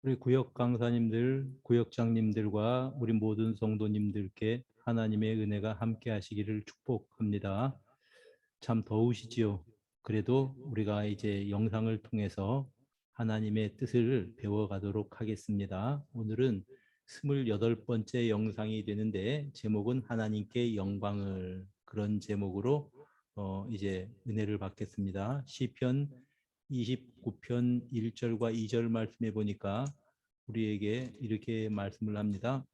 우리 구역 강사님들, 구역장님들과 우리 모든 성도님들께 하나님의 은혜가 함께 하시기를 축복합니다. 참 더우시지요. 그래도 우리가 이제 영상을 통해서 하나님의 뜻을 배워가도록 하겠습니다. 오늘은 28번째 영상이 되는데 제목은 하나님께 영광을, 그런 제목으로 이제 은혜를 받겠습니다. 시편 29편 1절과 2절 말씀해 보니까 우리에게 이렇게 말씀을 합니다.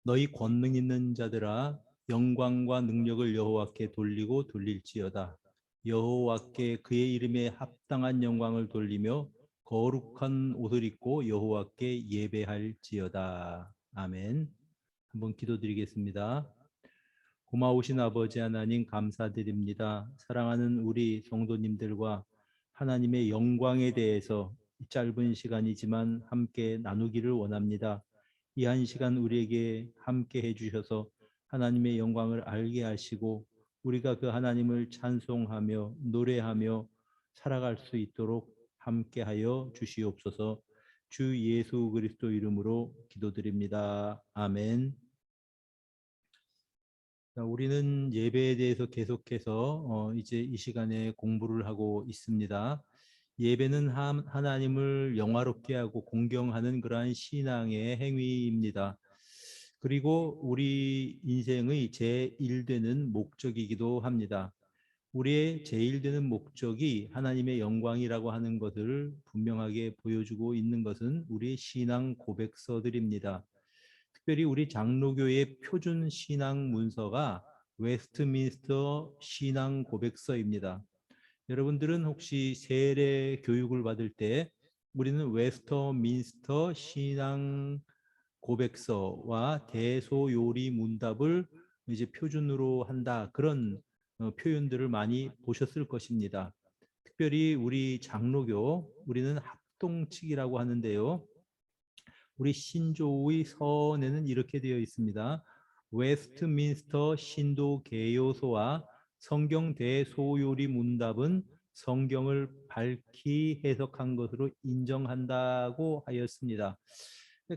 너희 권능 있는 자들아, 영광과 능력을 여호와께 돌리고 돌릴지어다. 여호와께 그의 이름에 합당한 영광을 돌리며 거룩한 옷을 입고 여호와께 예배할지어다. 아멘. 한번 기도드리겠습니다. 고마우신 아버지 하나님, 감사드립니다. 사랑하는 우리 성도님들과 하나님의 영광에 대해서 짧은 시간이지만 함께 나누기를 원합니다. 이 한 시간 우리에게 함께 해주셔서 하나님의 영광을 알게 하시고 우리가 그 하나님을 찬송하며 노래하며 살아갈 수 있도록 함께하여 주시옵소서. 주 예수 그리스도 이름으로 기도드립니다. 아멘. 자, 우리는 예배에 대해서 계속해서 이제 이 시간에 공부를 하고 있습니다. 예배는 하나님을 영화롭게 하고 공경하는 그러한 신앙의 행위입니다. 그리고 우리 인생의 제1되는 목적이기도 합니다. 우리의 제1되는 목적이 하나님의 영광이라고 하는 것을 분명하게 보여주고 있는 것은 우리의 신앙 고백서들입니다. 특별히 우리 장로교의 표준 신앙 문서가 웨스트민스터 신앙 고백서입니다. 여러분들은 혹시 세례 교육을 받을 때 우리는 웨스터민스터 신앙 고백서와 대소요리 문답을 이제 표준으로 한다, 그런 표현들을 많이 보셨을 것입니다. 특별히 우리 장로교, 우리는 합동칙이라고 하는데요. 우리 신조의 서원에는 이렇게 되어 있습니다. 웨스트민스터 신도 개요소와 성경 대소요리 문답은 성경을 밝히 해석한 것으로 인정한다고 하였습니다.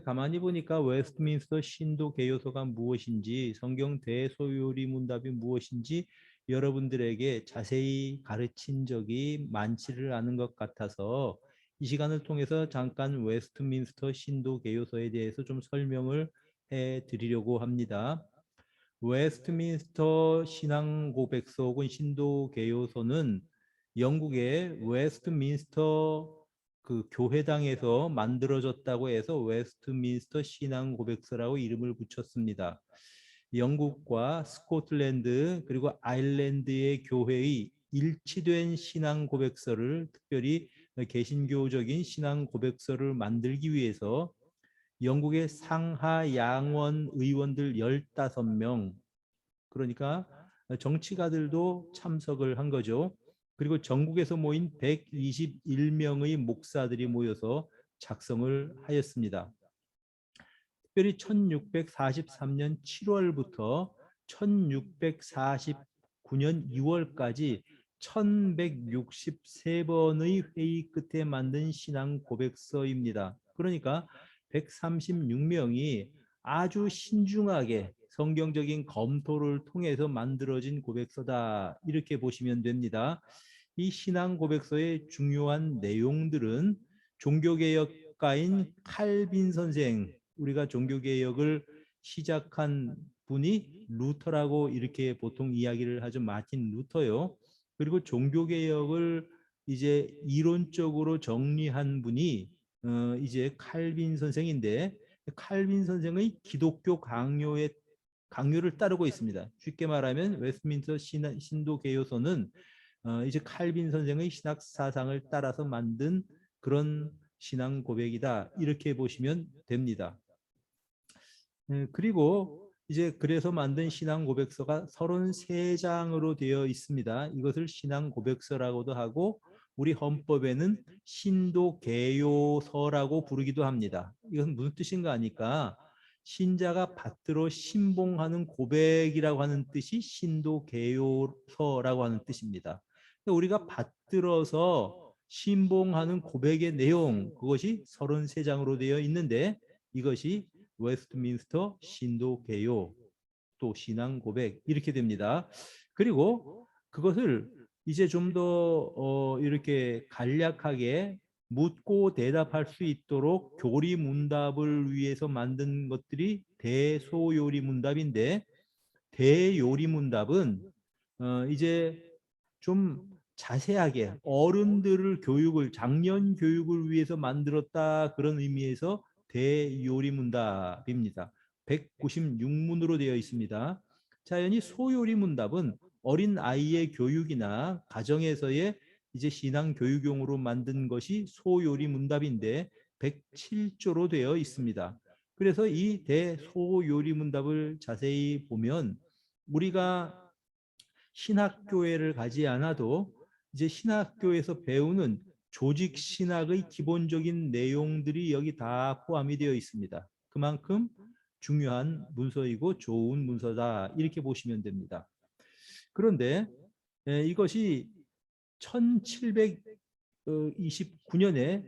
가만히 보니까 웨스트민스터 신도 개요소가 무엇인지, 성경 대소요리 문답이 무엇인지 여러분들에게 자세히 가르친 적이 많지를 않은 것 같아서 이 시간을 통해서 잠깐 웨스트민스터 신도 개요서에 대해서 좀 설명을 해 드리려고 합니다. 웨스트민스터 신앙 고백서 혹은 신도 개요서는 영국의 웨스트민스터 그 교회당에서 만들어졌다고 해서 웨스트민스터 신앙 고백서라고 이름을 붙였습니다. 영국과 스코틀랜드 그리고 아일랜드의 교회의 일치된 신앙 고백서를, 특별히 개신교적인 신앙 고백서를 만들기 위해서 영국의 상하 양원 의원들 15명, 그러니까 정치가들도 참석을 한 거죠. 그리고 전국에서 모인 121명의 목사들이 모여서 작성을 하였습니다. 특별히 1643년 7월부터 1649년 2월까지 1163번의 회의 끝에 만든 신앙 고백서입니다. 그러니까 136명이 아주 신중하게 성경적인 검토를 통해서 만들어진 고백서다, 이렇게 보시면 됩니다. 이 신앙 고백서의 중요한 내용들은 종교개혁가인 칼빈 선생, 우리가 종교개혁을 시작한 분이 루터라고 이렇게 보통 이야기를 하죠. 마틴 루터요. 그리고 종교개혁을 이제 이론적으로 정리한 분이 이제 칼빈 선생인데, 칼빈 선생의 기독교 강요를 따르고 있습니다. 쉽게 말하면 웨스트민스터 신도 개요서는 이제 칼빈 선생의 신학 사상을 따라서 만든 그런 신앙 고백이다, 이렇게 보시면 됩니다. 그리고 이제 그래서 만든 신앙 고백서가 33장으로 되어 있습니다. 이것을 신앙 고백서라고도 하고 우리 헌법에는 신도 개요서라고 부르기도 합니다. 이것은 무슨 뜻인가 하니까 신자가 받들어 신봉하는 고백이라고 하는 뜻이 신도 개요서라고 하는 뜻입니다. 우리가 받들어서 신봉하는 고백의 내용, 그것이 33장으로 되어 있는데 이것이 웨스트민스터 신도개요 또 신앙 고백 이렇게 됩니다. 그리고 그것을 이제 좀 더 이렇게 간략하게 묻고 대답할 수 있도록 교리 문답을 위해서 만든 것들이 대소요리 문답인데, 대요리 문답은 이제 좀 자세하게 어른들을 교육을 장년 교육을 위해서 만들었다 그런 의미에서 대요리 문답입니다. 196문으로 되어 있습니다. 자연히 소요리 문답은 어린 아이의 교육이나 가정에서의 이제 신앙 교육용으로 만든 것이 소요리 문답인데 107조로 되어 있습니다. 그래서 이 대소요리 문답을 자세히 보면 우리가 신학교회를 가지 않아도 이제 신학교에서 배우는 조직 신학의 기본적인 내용들이 여기 다 포함이 되어 있습니다. 그만큼 중요한 문서이고 좋은 문서다 이렇게 보시면 됩니다. 그런데 이것이 1729년에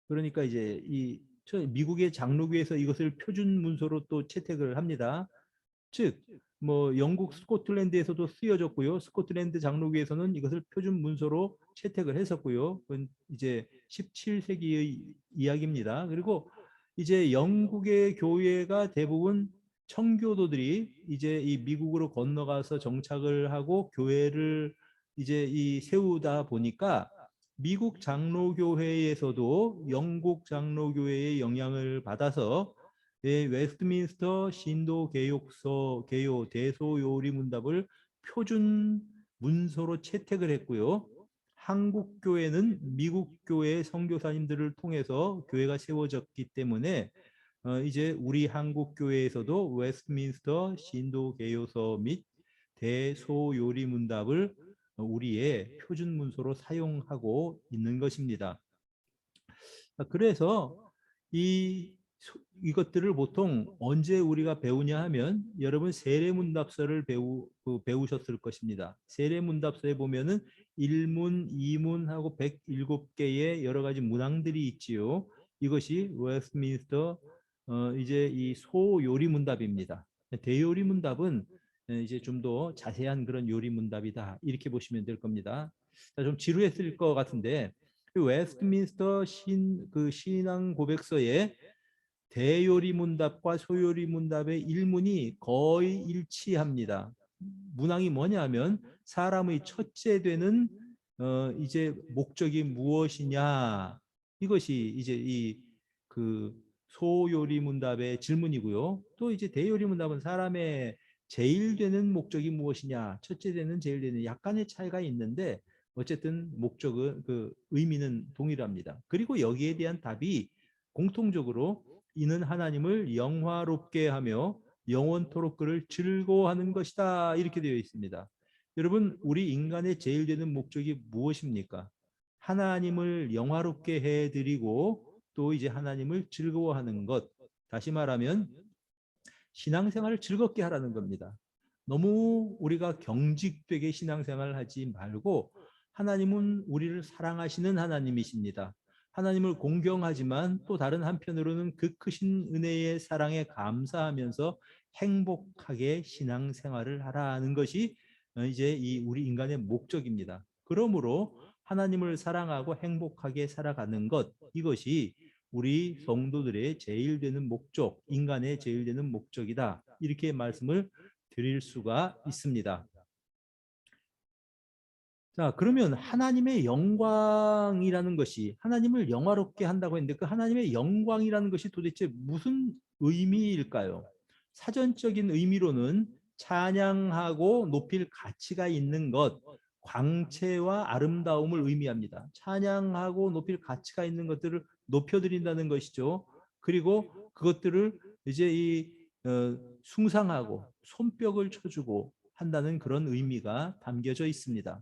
그러니까 이제 이 미국의 장로교에서 이것을 표준 문서로 또 채택을 합니다. 즉, 뭐 영국 스코틀랜드에서도 쓰여졌고요. 스코틀랜드 장로교에서는 이것을 표준 문서로 채택을 했었고요. 그건 이제 17세기의 이야기입니다. 그리고 이제 영국의 교회가 대부분 청교도들이 이제 이 미국으로 건너가서 정착을 하고 교회를 이제 이 세우다 보니까 미국 장로교회에서도 영국 장로교회의 영향을 받아서 웨스트민스터 신도 개요서 개요 대소요리 문답을 표준 문서로 채택을 했고요. 한국 교회는 미국 교회 선교사님들을 통해서 교회가 세워졌기 때문에 이제 우리 한국 교회에서도 웨스트민스터 신도 개요서 및 대소요리 문답을 우리의 표준 문서로 사용하고 있는 것입니다. 그래서 이것들을 보통 언제 우리가 배우냐 하면 여러분 세례문답서를 배우셨을 것입니다. 세례문답서에 보면은 1문, 2문하고 107개의 여러 가지 문항들이 있지요. 이것이 웨스트민스터 이제 이 소요리 문답입니다. 대요리 문답은 이제 좀 더 자세한 그런 요리 문답이다 이렇게 보시면 될 겁니다. 자, 좀 지루했을 것 같은데 웨스트민스터 신앙 고백서에 대요리 문답과 소요리 문답의 일문이 거의 일치합니다. 문항이 뭐냐면 사람의 첫째 되는 이제 목적이 무엇이냐, 이것이 이제 이 그 소요리 문답의 질문이고요. 또 이제 대요리 문답은 사람의 제일 되는 목적이 무엇이냐, 첫째 되는 제일 되는 약간의 차이가 있는데 어쨌든 목적은 그 의미는 동일합니다. 그리고 여기에 대한 답이 공통적으로 이는 하나님을 영화롭게 하며 영원토록 그를 즐거워하는 것이다 이렇게 되어 있습니다. 여러분, 우리 인간의 제일 되는 목적이 무엇입니까? 하나님을 영화롭게 해드리고 또 이제 하나님을 즐거워하는 것. 다시 말하면 신앙생활을 즐겁게 하라는 겁니다. 너무 우리가 경직되게 신앙생활을 하지 말고 하나님은 우리를 사랑하시는 하나님이십니다. 하나님을 공경하지만 또 다른 한편으로는 그 크신 은혜의 사랑에 감사하면서 행복하게 신앙생활을 하라는 것이 이제 이 우리 인간의 목적입니다. 그러므로 하나님을 사랑하고 행복하게 살아가는 것, 이것이 우리 성도들의 제일 되는 목적, 인간의 제일 되는 목적이다. 이렇게 말씀을 드릴 수가 있습니다. 자, 그러면 하나님의 영광이라는 것이 하나님을 영화롭게 한다고 했는데 그 하나님의 영광이라는 것이 도대체 무슨 의미일까요? 사전적인 의미로는 찬양하고 높일 가치가 있는 것, 광채와 아름다움을 의미합니다. 찬양하고 높일 가치가 있는 것들을 높여드린다는 것이죠. 그리고 그것들을 이제 숭상하고 손뼉을 쳐주고 한다는 그런 의미가 담겨져 있습니다.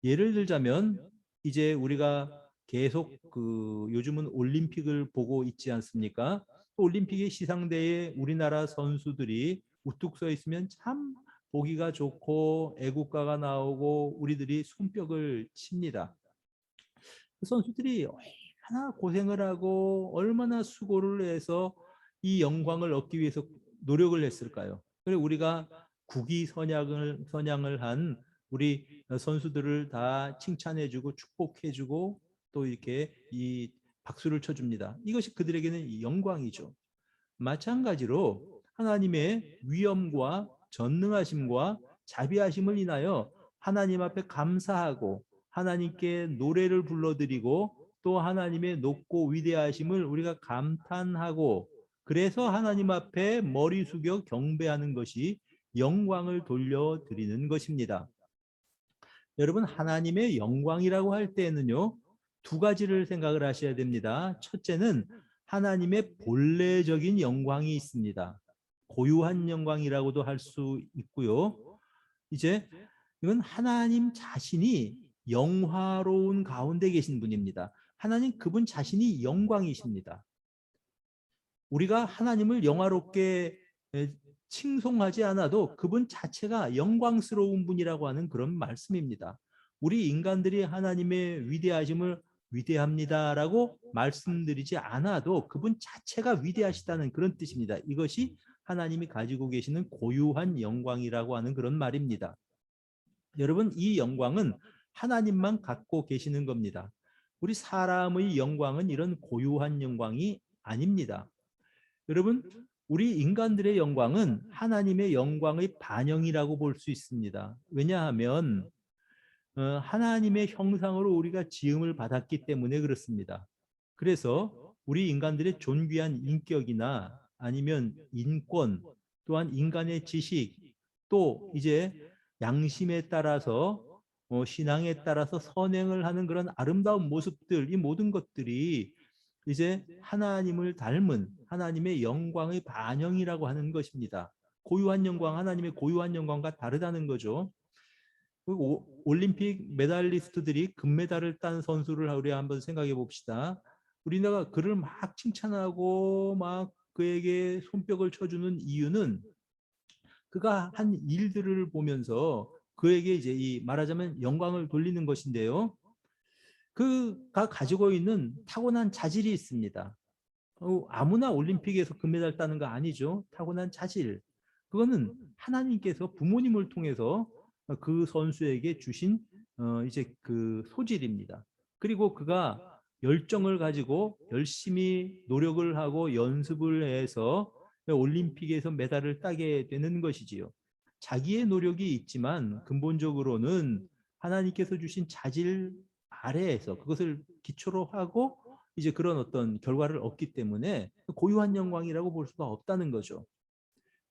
예를 들자면 이제 우리가 계속 요즘은 올림픽을 보고 있지 않습니까? 올림픽의 시상대에 우리나라 선수들이 우뚝 서 있으면 참 보기가 좋고 애국가가 나오고 우리들이 손뼉을 칩니다. 그 선수들이 얼마나 고생을 하고 얼마나 수고를 해서 이 영광을 얻기 위해서 노력을 했을까요? 그래 우리가 국위선양을 한 우리 선수들을 다 칭찬해주고 축복해주고 또 이렇게 이 박수를 쳐줍니다. 이것이 그들에게는 영광이죠. 마찬가지로 하나님의 위엄과 전능하심과 자비하심을 인하여 하나님 앞에 감사하고 하나님께 노래를 불러드리고 또 하나님의 높고 위대하심을 우리가 감탄하고 그래서 하나님 앞에 머리 숙여 경배하는 것이 영광을 돌려드리는 것입니다. 여러분 하나님의 영광이라고 할 때에는요 두 가지를 생각을 하셔야 됩니다. 첫째는 하나님의 본래적인 영광이 있습니다. 고유한 영광이라고도 할 수 있고요. 이제 이건 하나님 자신이 영화로운 가운데 계신 분입니다. 하나님 그분 자신이 영광이십니다. 우리가 하나님을 영화롭게 칭송하지 않아도 그분 자체가 영광스러운 분이라고 하는 그런 말씀입니다. 우리 인간들이 하나님의 위대하심을 위대합니다라고 말씀드리지 않아도 그분 자체가 위대하시다는 그런 뜻입니다. 이것이 하나님이 가지고 계시는 고유한 영광이라고 하는 그런 말입니다. 여러분 이 영광은 하나님만 갖고 계시는 겁니다. 우리 사람의 영광은 이런 고유한 영광이 아닙니다. 여러분 우리 인간들의 영광은 하나님의 영광의 반영이라고 볼 수 있습니다. 왜냐하면 하나님의 형상으로 우리가 지음을 받았기 때문에 그렇습니다. 그래서 우리 인간들의 존귀한 인격이나 아니면 인권 또한 인간의 지식 또 이제 양심에 따라서 신앙에 따라서 선행을 하는 그런 아름다운 모습들 이 모든 것들이 이제 하나님을 닮은 하나님의 영광의 반영이라고 하는 것입니다. 고유한 영광 하나님의 고유한 영광과 다르다는 거죠. 올림픽 메달리스트들이 금메달을 딴 선수를 우리 한번 생각해 봅시다. 우리나라가 그를 막 칭찬하고 막 그에게 손뼉을 쳐주는 이유는 그가 한 일들을 보면서 그에게 이제 이 말하자면 영광을 돌리는 것인데요. 그가 가지고 있는 타고난 자질이 있습니다. 아무나 올림픽에서 금메달 따는 거 아니죠. 타고난 자질. 그거는 하나님께서 부모님을 통해서 그 선수에게 주신 이제 그 소질입니다. 그리고 그가 열정을 가지고 열심히 노력을 하고 연습을 해서 올림픽에서 메달을 따게 되는 것이지요. 자기의 노력이 있지만 근본적으로는 하나님께서 주신 자질 아래에서 그것을 기초로 하고 이제 그런 어떤 결과를 얻기 때문에 고유한 영광이라고 볼 수가 없다는 거죠.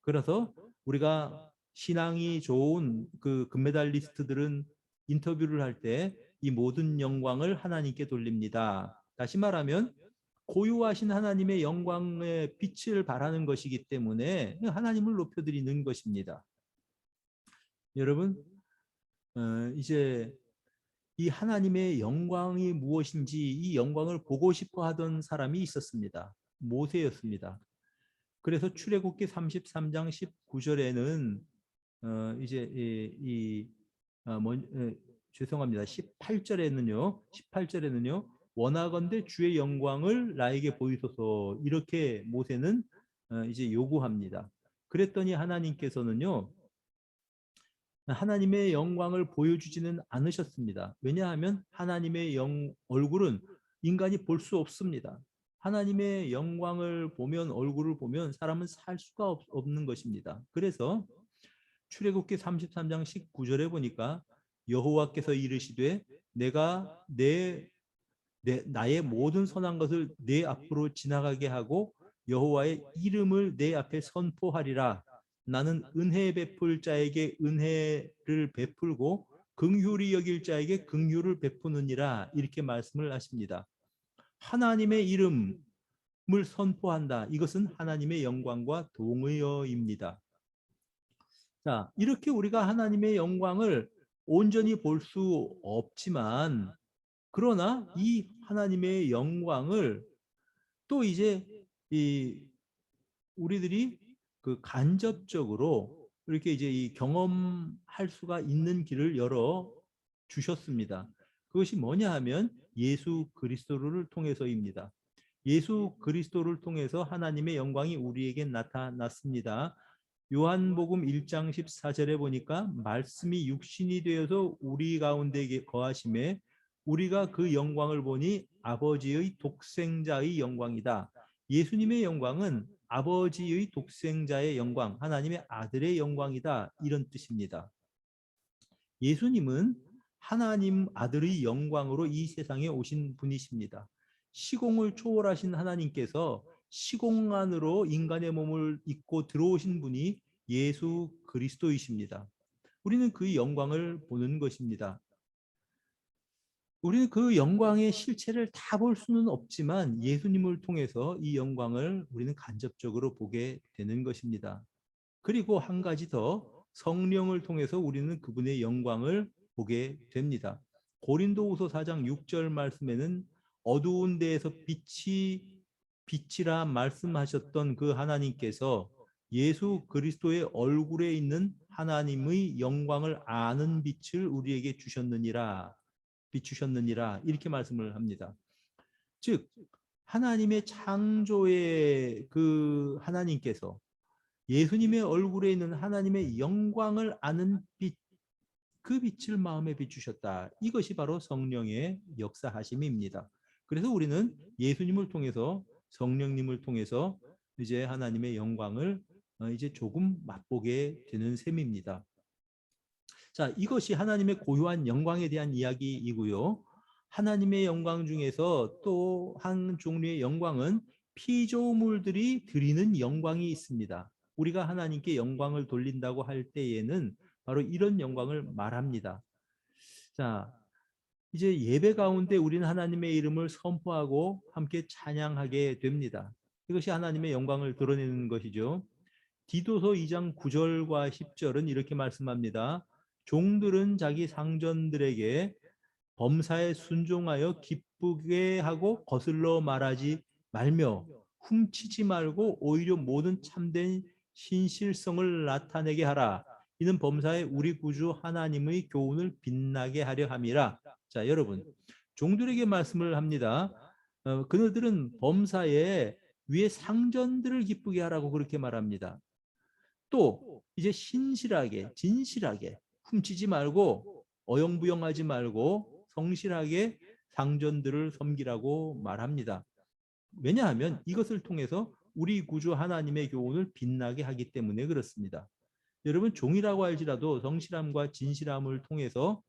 그래서 우리가 신앙이 좋은 그 금메달리스트들은 인터뷰를 할 때 이 모든 영광을 하나님께 돌립니다. 다시 말하면 고유하신 하나님의 영광의 빛을 발하는 것이기 때문에 하나님을 높여드리는 것입니다. 여러분 이제 이 하나님의 영광이 무엇인지 이 영광을 보고 싶어 하던 사람이 있었습니다. 모세였습니다. 그래서 출애굽기 33장 19절에는 이제 죄송합니다. 18절에는요. 원하건대 주의 영광을 나에게 보이소서 이렇게 모세는 이제 요구합니다. 그랬더니 하나님께서는요. 하나님의 영광을 보여주지는 않으셨습니다. 왜냐하면 하나님의 얼굴은 인간이 볼 수 없습니다. 하나님의 영광을 보면 얼굴을 보면 사람은 살 수가 없는 것입니다. 그래서 출애굽기 33장 19절에 보니까 여호와께서 이르시되 내가 나의 모든 선한 것을 내 앞으로 지나가게 하고 여호와의 이름을 내 앞에 선포하리라. 나는 은혜 베풀 자에게 은혜를 베풀고 긍휼히 여길 자에게 긍휼을 베푸느니라 이렇게 말씀을 하십니다. 하나님의 이름을 선포한다. 이것은 하나님의 영광과 동의어입니다. 자, 이렇게 우리가 하나님의 영광을 온전히 볼 수 없지만 그러나 이 하나님의 영광을 또 이제 이 우리들이 그 간접적으로 이렇게 이제 이 경험할 수가 있는 길을 열어 주셨습니다. 그것이 뭐냐 하면 예수 그리스도를 통해서입니다. 예수 그리스도를 통해서 하나님의 영광이 우리에게 나타났습니다. 요한복음 1장 14절에 보니까 말씀이 육신이 되어서 우리 가운데 거하심에 우리가 그 영광을 보니 아버지의 독생자의 영광이다. 예수님의 영광은 아버지의 독생자의 영광, 하나님의 아들의 영광이다. 이런 뜻입니다. 예수님은 하나님 아들의 영광으로 이 세상에 오신 분이십니다. 시공을 초월하신 하나님께서 시공 안으로 인간의 몸을 입고 들어오신 분이 예수 그리스도이십니다. 우리는 그 영광을 보는 것입니다. 우리는 그 영광의 실체를 다 볼 수는 없지만 예수님을 통해서 이 영광을 우리는 간접적으로 보게 되는 것입니다. 그리고 한 가지 더, 성령을 통해서 우리는 그분의 영광을 보게 됩니다. 고린도후서 4장 6절 말씀에는 어두운 데에서 빛이라 말씀하셨던 그 하나님께서 예수 그리스도의 얼굴에 있는 하나님의 영광을 아는 빛을 우리에게 주셨느니라, 비추셨느니라, 이렇게 말씀을 합니다. 즉 하나님의 창조의 그 하나님께서 예수님의 얼굴에 있는 하나님의 영광을 아는 빛, 그 빛을 마음에 비추셨다. 이것이 바로 성령의 역사하심입니다. 그래서 우리는 예수님을 통해서, 성령님을 통해서 이제 하나님의 영광을 이제 조금 맛보게 되는 셈입니다. 자, 이것이 하나님의 고유한 영광에 대한 이야기이고요. 하나님의 영광 중에서 또 한 종류의 영광은 피조물들이 드리는 영광이 있습니다. 우리가 하나님께 영광을 돌린다고 할 때에는 바로 이런 영광을 말합니다. 자, 이제 예배 가운데 우리는 하나님의 이름을 선포하고 함께 찬양하게 됩니다. 이것이 하나님의 영광을 드러내는 것이죠. 디도서 2장 9절과 10절은 이렇게 말씀합니다. 종들은 자기 상전들에게 범사에 순종하여 기쁘게 하고 거슬러 말하지 말며 훔치지 말고 오히려 모든 참된 신실성을 나타내게 하라. 이는 범사에 우리 구주 하나님의 교훈을 빛나게 하려 함이라. 자, 여러분, 종들에게 말씀을 합니다. 그들은 범사에 위에 상전들을 기쁘게 하라고 그렇게 말합니다. 또 이제 신실하게, 진실하게, 훔치지 말고 어영부영하지 말고 성실하게 상전들을 섬기라고 말합니다. 왜냐하면 이것을 통해서 우리 구주 하나님의 교훈을 빛나게 하기 때문에 그렇습니다. 여러분, 종이라고 할지라도 성실함과 진실함을 통해서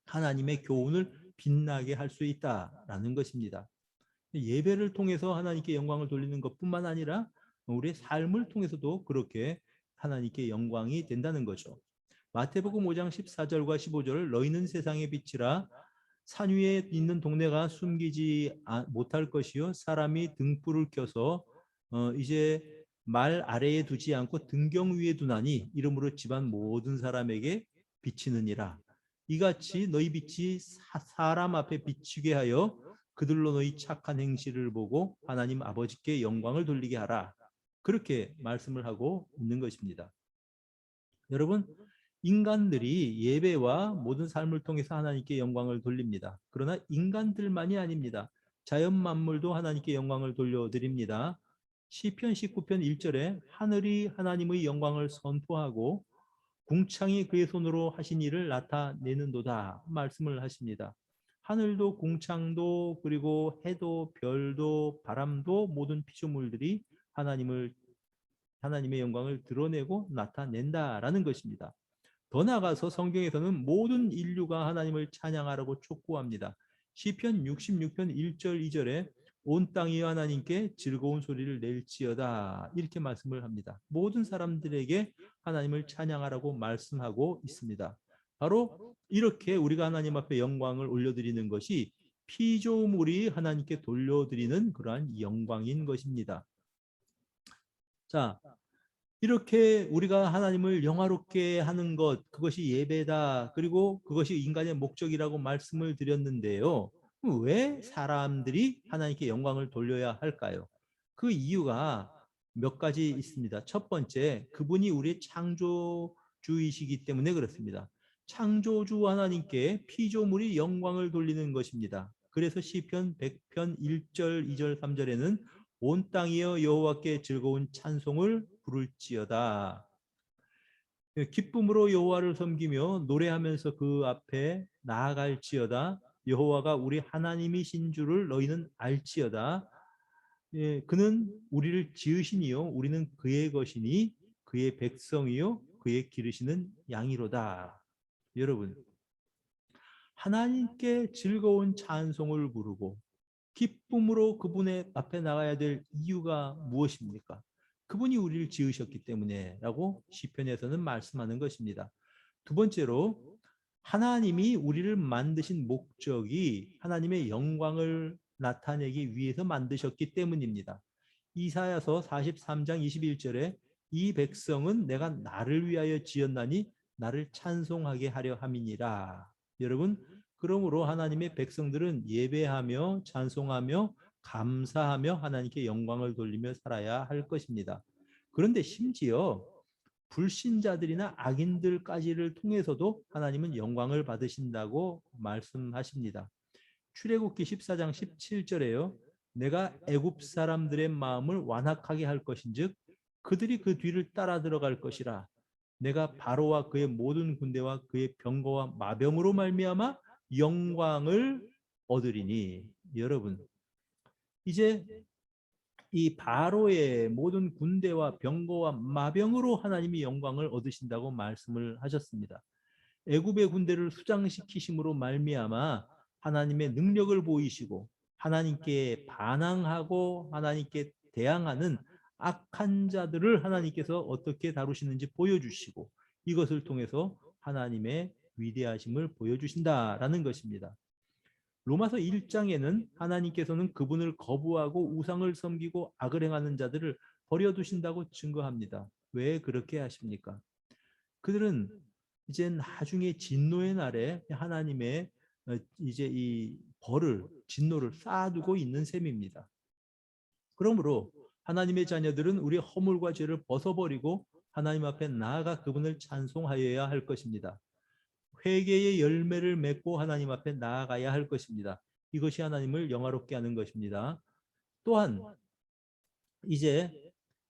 하나님의 교훈을 빛나게 할 수 있다라는 것입니다. 예배를 통해서 하나님께 영광을 돌리는 것뿐만 아니라 우리의 삶을 통해서도 그렇게 하나님께 영광이 된다는 거죠. 마태복음 5장 14절과 15절, 너희는 세상의 빛이라. 산 위에 있는 동네가 숨기지 못할 것이요 사람이 등불을 켜서 이제 말 아래에 두지 않고 등경 위에 두나니 이러므로 집안 모든 사람에게 비치느니라. 이같이 너희 빛이 사람 앞에 비치게 하여 그들로 너희 착한 행실을 보고 하나님 아버지께 영광을 돌리게 하라. 그렇게 말씀을 하고 있는 것입니다. 여러분, 인간들이 예배와 모든 삶을 통해서 하나님께 영광을 돌립니다. 그러나 인간들만이 아닙니다. 자연 만물도 하나님께 영광을 돌려드립니다. 시편 19편 1절에 하늘이 하나님의 영광을 선포하고 궁창이 그의 손으로 하신 일을 나타내는도다 말씀을 하십니다. 하늘도 궁창도 그리고 해도 별도 바람도 모든 피조물들이 하나님의 영광을 드러내고 나타낸다라는 것입니다. 더 나아가서 성경에서는 모든 인류가 하나님을 찬양하라고 촉구합니다. 시편 66편 1절 2절에 온 땅이 하나님께 즐거운 소리를 낼지어다 이렇게 말씀을 합니다. 모든 사람들에게 하나님을 찬양하라고 말씀하고 있습니다. 바로 이렇게 우리가 하나님 앞에 영광을 올려드리는 것이 피조물이 하나님께 돌려드리는 그러한 영광인 것입니다. 자, 이렇게 우리가 하나님을 영화롭게 하는 것, 그것이 예배다. 그리고 그것이 인간의 목적이라고 말씀을 드렸는데요. 왜 사람들이 하나님께 영광을 돌려야 할까요? 그 이유가 몇 가지 있습니다. 첫 번째, 그분이 우리의 창조주이시기 때문에 그렇습니다. 창조주 하나님께 피조물이 영광을 돌리는 것입니다. 그래서 시편 100편 1절, 2절, 3절에는 온 땅이여 여호와께 즐거운 찬송을 부를지어다. 기쁨으로 여호와를 섬기며 노래하면서 그 앞에 나아갈지어다. 여호와가 우리 하나님이신 줄을 너희는 알지어다. 예, 그는 우리를 지으시니요 우리는 그의 것이니 그의 백성이요 그의 기르시는 양이로다. 여러분, 하나님께 즐거운 찬송을 부르고 기쁨으로 그분의 앞에 나가야 될 이유가 무엇입니까? 그분이 우리를 지으셨기 때문에라고 시편에서는 말씀하는 것입니다. 두 번째로, 하나님이 우리를 만드신 목적이 하나님의 영광을 나타내기 위해서 만드셨기 때문입니다. 이사야서 43장 21절에 이 백성은 내가 나를 위하여 지었나니 나를 찬송하게 하려 함이니라. 여러분, 그러므로 하나님의 백성들은 예배하며 찬송하며 감사하며 하나님께 영광을 돌리며 살아야 할 것입니다. 그런데 심지어 불신자들이나 악인들까지를 통해서도 하나님은 영광을 받으신다고 말씀하십니다. 출애굽기 14장 17절에요. 내가 애굽 사람들의 마음을 완악하게 할 것인즉 그들이 그 뒤를 따라 들어갈 것이라. 내가 바로와 그의 모든 군대와 그의 병거와 마병으로 말미암아 영광을 얻으리니. 여러분, 이제 이 바로의 모든 군대와 병거와 마병으로 하나님이 영광을 얻으신다고 말씀을 하셨습니다. 애굽의 군대를 수장시키심으로 말미암아 하나님의 능력을 보이시고 하나님께 반항하고 하나님께 대항하는 악한 자들을 하나님께서 어떻게 다루시는지 보여주시고 이것을 통해서 하나님의 위대하심을 보여주신다라는 것입니다. 로마서 1장에는 하나님께서는 그분을 거부하고 우상을 섬기고 악을 행하는 자들을 버려두신다고 증거합니다. 왜 그렇게 하십니까? 그들은 이제 나중에 진노의 날에 하나님의 이제 이 벌을 진노를 쌓아두고 있는 셈입니다. 그러므로 하나님의 자녀들은 우리의 허물과 죄를 벗어버리고 하나님 앞에 나아가 그분을 찬송하여야 할 것입니다. 회개의 열매를 맺고 하나님 앞에 나아가야 할 것입니다. 이것이 하나님을 영화롭게 하는 것입니다. 또한 이제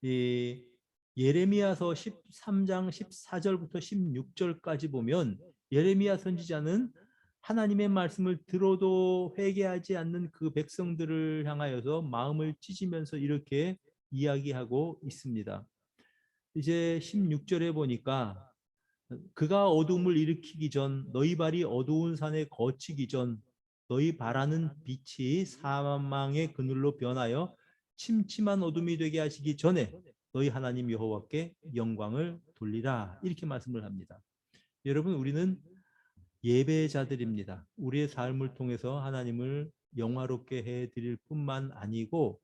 이 예레미야서 13장 14절부터 16절까지 보면 예레미야 선지자는 하나님의 말씀을 들어도 회개하지 않는 그 백성들을 향하여서 마음을 찢으면서 이렇게 이야기하고 있습니다. 이제 16절에 보니까 그가 어둠을 일으키기 전 너희 발이 어두운 산에 거치기 전 너희 바라는 빛이 사망의 그늘로 변하여 침침한 어둠이 되게 하시기 전에 너희 하나님 여호와께 영광을 돌리라. 이렇게 말씀을 합니다. 여러분, 우리는 예배자들입니다. 우리의 삶을 통해서 하나님을 영화롭게 해드릴 뿐만 아니고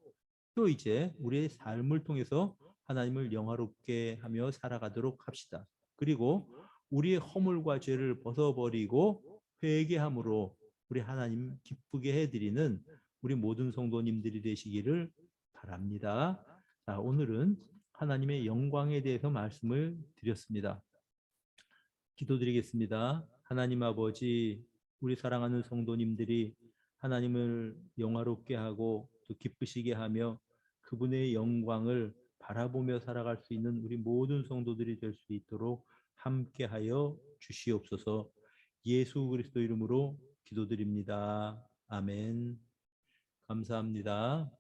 또 이제 우리의 삶을 통해서 하나님을 영화롭게 하며 살아가도록 합시다. 그리고 우리의 허물과 죄를 벗어버리고 회개함으로 우리 하나님 기쁘게 해드리는 우리 모든 성도님들이 되시기를 바랍니다. 자, 오늘은 하나님의 영광에 대해서 말씀을 드렸습니다. 기도드리겠습니다. 하나님 아버지, 우리 사랑하는 성도님들이 하나님을 영화롭게 하고 또 기쁘시게 하며 그분의 영광을 바라보며 살아갈 수 있는 우리 모든 성도들이 될 수 있도록 함께하여 주시옵소서. 예수 그리스도 이름으로 기도드립니다. 아멘. 감사합니다.